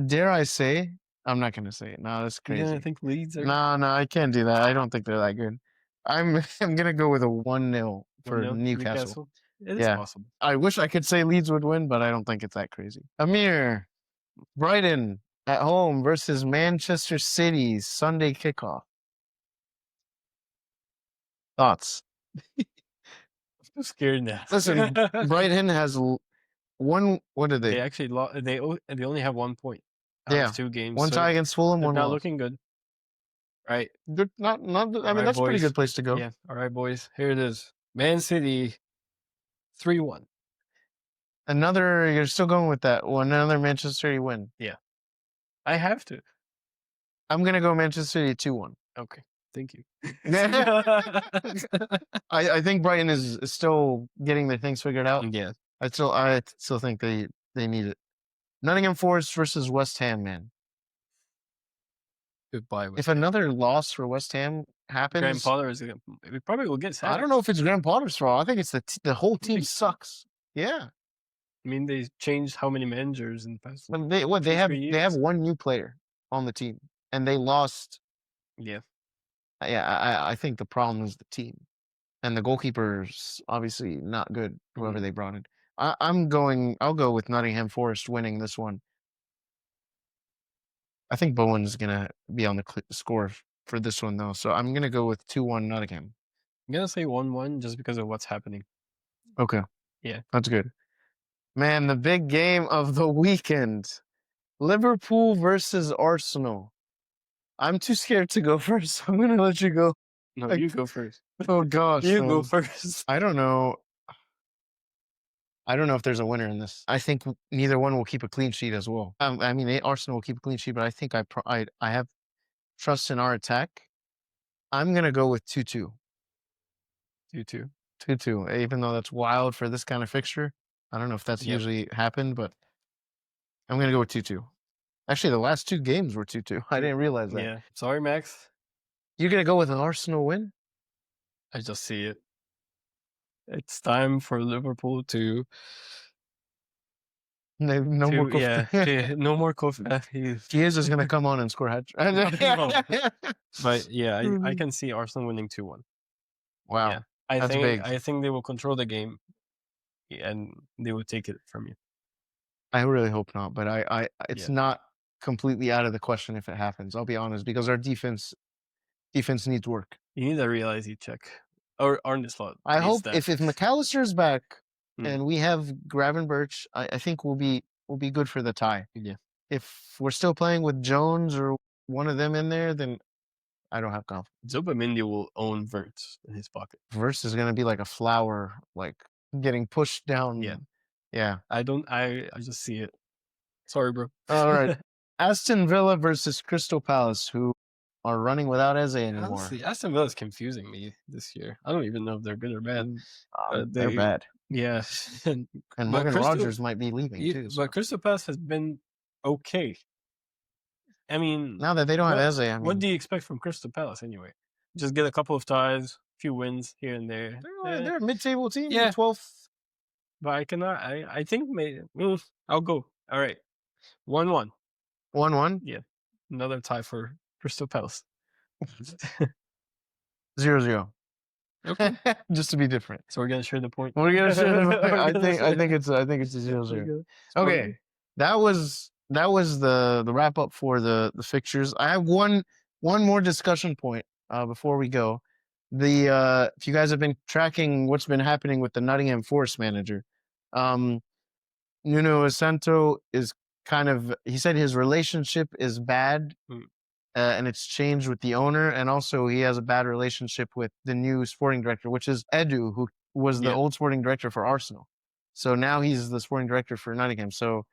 Dare I say? I'm not gonna say it. No, that's crazy. Yeah, I think Leeds are. No, I can't do that. I don't think they're that good. I'm gonna go with a 1-0 for 1-0 Newcastle. It is possible. I wish I could say Leeds would win, but I don't think it's that crazy. Amir, Brighton at home versus Manchester City's Sunday kickoff. Thoughts? I'm scared now. Listen, Brighton has one. What did they? They actually lost. They only have 1 point. Out of 2 games. One tie against Fulham, one not loss. looking good. Right. Good. Not. I mean, right, that's a pretty boys. good place to go. Yeah. All right, boys. Here it is. Man City 3-1. You're still going with that one. Another Manchester City win. Yeah. I have to. I'm gonna go Manchester City 2-1. Okay. Thank you. I think Brighton is still getting their things figured out. Yeah. I still think they need it. Nottingham Forest versus West Ham, man. Goodbye. If another loss for West Ham happens, Graham Potter we probably will get sacked. I don't know if it's Graham Potter's fault. I think it's the whole team sucks. Yeah. I mean, they changed how many managers in the past? They have one new player on the team, and they lost. Yeah. Yeah, I think the problem is the team, and the goalkeeper's obviously not good. Whoever they brought in, I'll go with Nottingham Forest winning this one. I think Bowen's gonna be on the score for this one though, so I'm gonna go with 2-1 Nottingham. I'm gonna say 1-1 just because of what's happening. Okay. Yeah. That's good. Man, the big game of the weekend. Liverpool versus Arsenal. I'm too scared to go first. I'm gonna let you go. No, you go first. Oh gosh. You go first. I don't know. I don't know if there's a winner in this. I think neither one will keep a clean sheet as well. I mean, Arsenal will keep a clean sheet, but I think I have trust in our attack. I'm gonna go with 2-2. 2-2. 2-2. Even though that's wild for this kind of fixture. I don't know if that's usually happened, but I'm gonna go with 2-2. Actually, the last 2 games were 2-2. I didn't realize that. Yeah. Sorry, Max. You're gonna go with an Arsenal win? I just see it. It's time for Liverpool to No more yeah, Kofi. no more Kofi. Chiesa is gonna come on and score hat No. But yeah, I Mhm. can see Arsenal winning 2-1. Yeah, Wow, that's big. I think they will control the game and they will take it from you. I really hope not, but it's Yeah, not completely out of the question if it happens. I'll be honest, because our defense needs work. you need a reality check, or Arne Slot I needs hope that if fixed. McAllister is back Mm, and we have Gravenberch, I think we'll be good for the tie. yeah, If we're still playing with Jones or one of them in there, then I don't have confidence. Zubamendi will own Verts in his pocket. Verse is gonna be like a flower, like getting pushed Yeah, down. Yeah. I don't. I just see it. Sorry, bro. All right. Aston Villa versus Crystal Palace, who are running without Eze anymore. Honestly, Aston Villa is confusing me this year. I don't even know if they're good or bad. They're They, bad. yeah, And but Morgan Rogers might be leaving too. So But Crystal Palace has been okay. I mean, now that they don't have Eze, I what mean, do you expect from Crystal Palace anyway? Just get a couple of ties, few wins here and there. they're a mid-table team, Yeah. 12th. But I cannot. I think maybe I'll go. All right, 1-1. 1-1, Yeah, another tie for Crystal Palace. 0-0. Okay, Just to be different. so we're gonna share the point. We're gonna share the We're I gonna share- think it's a 0-0. we're gonna- Okay. That was the wrap up for the fixtures. I have one more discussion point before we go. If you guys have been tracking what's been happening with the Nottingham Forest manager, um Nuno Santo is he said his relationship is bad, Mm. and it's changed with the owner, and also he has a bad relationship with the new sporting director, which is Edu, who was the Yeah. old sporting director for Arsenal. So now he's the sporting director for Nottingham. So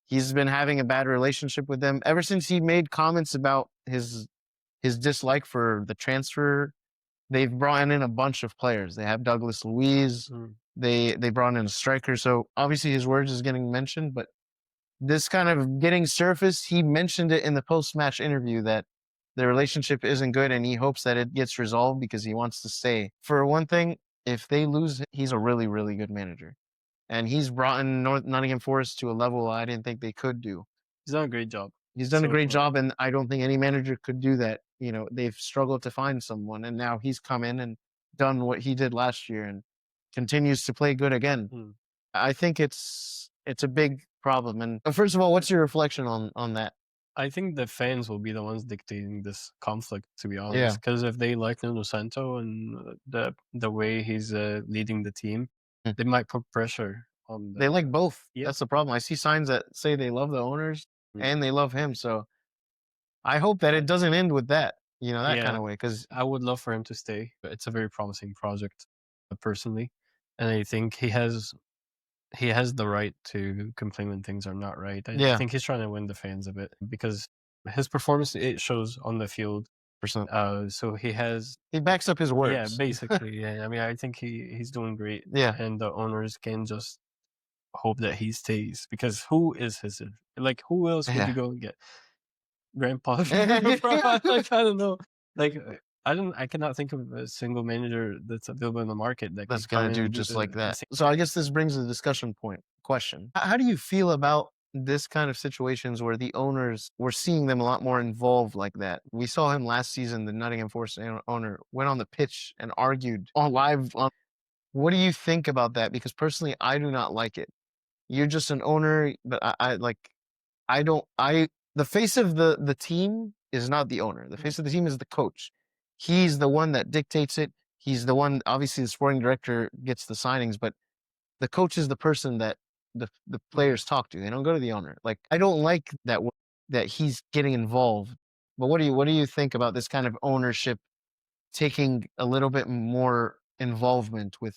he's been having a bad relationship with them ever since he made comments about his dislike for the transfer. They've brought in a bunch of players. They have Douglas Luiz. Mm. They brought in a striker. So obviously his words is getting mentioned, but this kind of getting surfaced, he mentioned it in the post-match interview that the relationship isn't good and he hopes that it gets resolved because he wants to stay. For one thing, if they lose, he's a really, really good manager. And he's brought in Nottingham Forest to a level I didn't think they could do. He's done a great job. He's done a so great far. job, and I don't think any manager could do that. You know, they've struggled to find someone, and now he's come in and done what he did last year and continues to play good again. Mm. I think it's a big problem. And first of all, what's your reflection on that? I think the fans will be the ones dictating this conflict, to be Yeah. honest. Because if they like Nuno Santo and the way he's leading the team, Mm. they might put pressure on. They like both. Yep. That's the problem. I see signs that say they love the owners Mm. and they love him. So I hope that it doesn't end with that, that kind Yeah. of way. Because I would love for him to stay. It's a very promising project, personally, and I think he has the right to complain when things are not right. I Yeah. think he's trying to win the fans a bit because his performance, it shows on the field. percent So he backs up his words. yeah, basically, yeah. I mean, I think he's doing great. Yeah. And the owners can just hope that he stays because who is his who else would Yeah. you go and get? Grandpa from? Like, I don't know. Like, I cannot think of a single manager that's available in the market that That's can come gonna in do and just the like that. same. So I guess this brings the discussion point question. How do you feel about this kind of situations where the owners, we're seeing them a lot more involved like that? We saw him last season, the Nottingham Forest owner went on the pitch and argued on live. What do you think about that? Because personally, I do not like it. You're just an owner, but I don't the face of the team is not the owner. The face of the team is the coach. He's the one that dictates it. He's the one, obviously the sporting director gets the signings, but the coach is the person that the players talk to. They don't go to the owner. Like, I don't like that he's getting involved. But what do you think about this kind of ownership taking a little bit more involvement with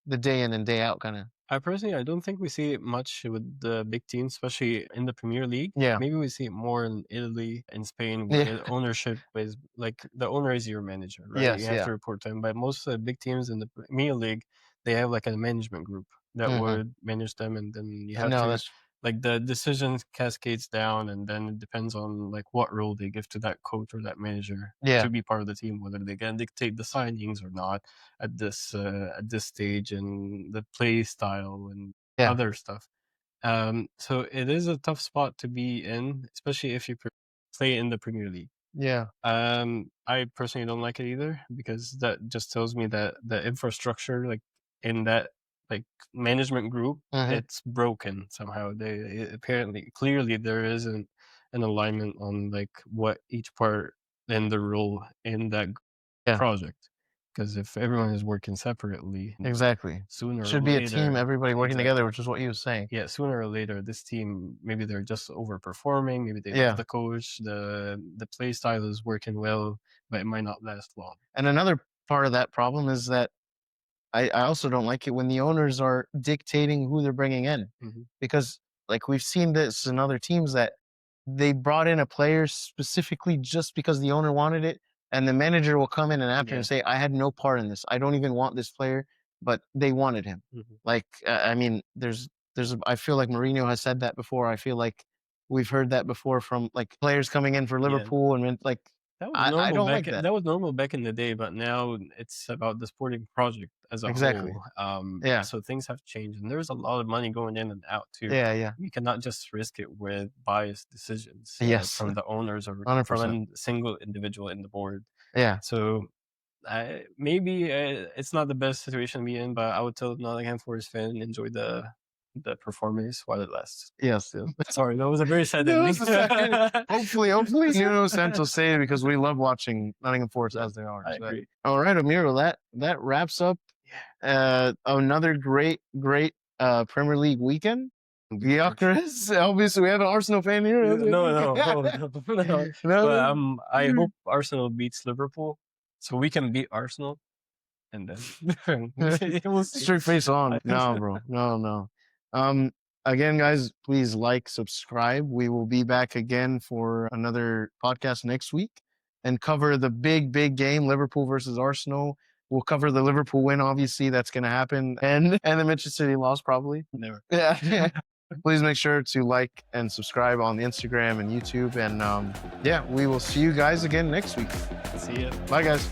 the day in and day out kind of? I don't think we see it much with the big teams, especially in the Premier League. Yeah. Maybe we see it more in Italy and Spain, Yeah. where ownership is like the owner is your manager, right? Yes, You have yeah. to report to him. But most of the big teams in the Premier League, they have like a management group that Mhm. would manage them, and then you have No, to that's like the decisions cascades down, and then it depends on like what role they give to that coach or that manager Yeah. to be part of the team, whether they can dictate the signings or not at this stage, and the play style and Yeah. other stuff. So it is a tough spot to be in, especially if you play in the Premier League. Yeah. I personally don't like it either, because that just tells me that the infrastructure, like in that like management group, Mhm. it's broken somehow. Apparently, clearly, there isn't an alignment on like what each part and the role in that Yeah. project. Because if everyone is working separately, Exactly. sooner or Should be a team, later, everybody working exactly. together, which is what he was saying. Yeah, sooner or later, this team, maybe they're just overperforming. Maybe they love Yeah. the coach. The play style is working well, but it might not last long. And another part of that problem is that I also don't like it when the owners are dictating who they're bringing in, Mhm. because like we've seen this in other teams that they brought in a player specifically just because the owner wanted it, and the manager will come in and after Yeah. and say, "I had no part in this. I don't even want this player, but they wanted him." Mhm. Like I mean, I feel like Mourinho has said that before. I feel like we've heard that before from like players coming in for Yeah. Liverpool, and like That was I normal don't back like that. that was normal back in the day, but now it's about the sporting project as a Exactly. whole. Yeah. So things have changed, and there's a lot of money going in and out too. Yeah. Yeah. We cannot just risk it with biased decisions Yes. from the owners or from 100%. a single individual in the board. Yeah. So maybe it's not the best situation to be in, but I would tell Nottingham Forest fan, enjoy the performance while it lasts. Yes. So, sorry, that was a very sad No, ending. it's a second. Hopefully, Nuno Santos will say it, because we love watching Nottingham Forest as they are. I So agree. all right, Amir, well, that wraps up another great Premier League weekend. Gyökeres, obviously, we have an Arsenal fan here. No. But I hope Arsenal beats Liverpool so we can beat Arsenal, and then we'll see. Straight face on. No, bro. No. Again, guys, please like, subscribe. We will be back again for another podcast next week and cover the big game, Liverpool versus Arsenal. We'll cover the Liverpool win, obviously, that's going to happen, and the Manchester City loss, probably. Never. Yeah. Please make sure to like and subscribe on the Instagram and YouTube. And yeah, we will see you guys again next week. See ya. Bye, guys.